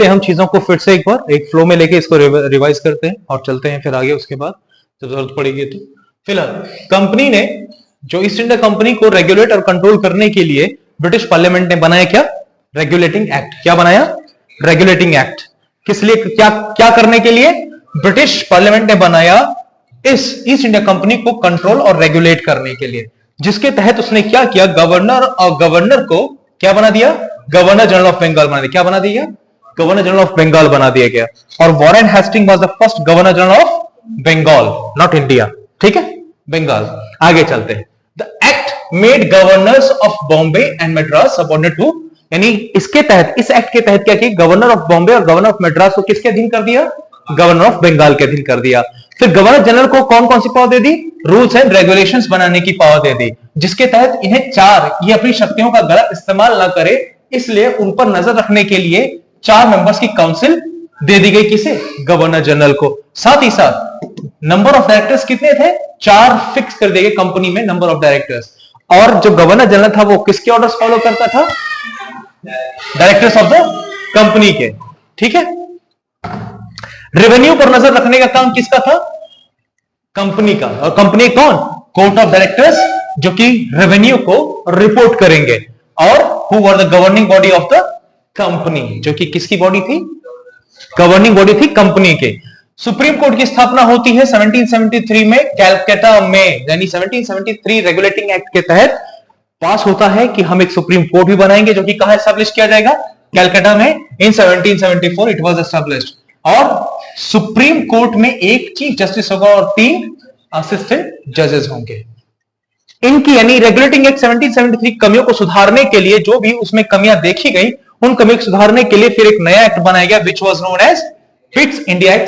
हम चीजों को फिर से एक बार एक फ्लो में लेके इसको रिवाइज करते हैं और चलते हैं फिर आगे उसके बाद जब जरूरत पड़ेगी तो। फिलहाल कंपनी ने जो ईस्ट इंडिया कंपनी को रेगुलेट और कंट्रोल करने के लिए ब्रिटिश पार्लियामेंट ने बनाया क्या? Regulating act. क्या बनाया? Regulating act. किस लिए? क्या क्या करने के लिए? ब्रिटिश पार्लियामेंट ने बनाया इस ईस्ट इंडिया कंपनी को कंट्रोल और रेगुलेट करने के लिए, जिसके तहत उसने क्या किया? गवर्नर को क्या बना दिया? गवर्नर जनरल ऑफ बंगाल बना दिया। क्या बना दिया? गवर्नर जनरल ऑफ बंगाल बना दिया गया। और Warren Hasting was the first governor general of Bengal, not India. ठीक है, बंगाल। आगे चलते हैं। The act made governors of Bombay and Madras subordinate to, यानी इसके तहत, इस एक्ट के तहत क्या किया? गवर्नर ऑफ बॉम्बे और गवर्नर ऑफ मद्रास को किसके अधीन कर दिया? गवर्नर ऑफ बंगाल के अधीन कर दिया। फिर गवर्नर जनरल को कौन कौन सी पावर दे दी? रूल्स एंड रेगुलेशंस बनाने की पावर दे दी, जिसके तहत इन्हें ये अपनी शक्तियों का गलत इस्तेमाल ना करे, इसलिए उन पर नजर रखने के लिए 4 मेंबर्स की काउंसिल दे दी गई। किसे? गवर्नर जनरल को। साथ ही साथ नंबर ऑफ डायरेक्टर्स कितने थे? 4 फिक्स कर दिए गए कंपनी में नंबर ऑफ डायरेक्टर्स। और जो गवर्नर जनरल था वो किसके ऑर्डर्स फॉलो करता था? डायरेक्टर्स ऑफ द कंपनी के। ठीक है। रेवेन्यू पर नजर रखने का काम किसका था? कंपनी का। और कंपनी कौन? कोर्ट ऑफ डायरेक्टर्स, जो कि रेवेन्यू को रिपोर्ट करेंगे। और who were the governing body of the company, जो कि किसकी बॉडी थी? गवर्निंग बॉडी थी कंपनी के। सुप्रीम कोर्ट की स्थापना होती है 1773 में कैलकाटा में, यानी 1773 रेगुलेटिंग एक्ट के तहत पास होता है कि हम एक सुप्रीम कोर्ट भी बनाएंगे, जो कि कहां एस्टैब्लिश किया जाएगा? कैलकाटा में। इन 1774 इट वाज एस्टैब्लिश्ड। और सुप्रीम कोर्ट में एक चीफ जस्टिस होगा और 3 असिस्टेंट जजेस होंगे। इनकी, यानी रेगुलेटिंग एक्ट 1773 कमियों को सुधारने के लिए, जो भी उसमें कमियां देखी गई, उन कमियों को सुधारने के लिए फिर एक नया एक्ट बनाया गया, which was known as Pitt's India act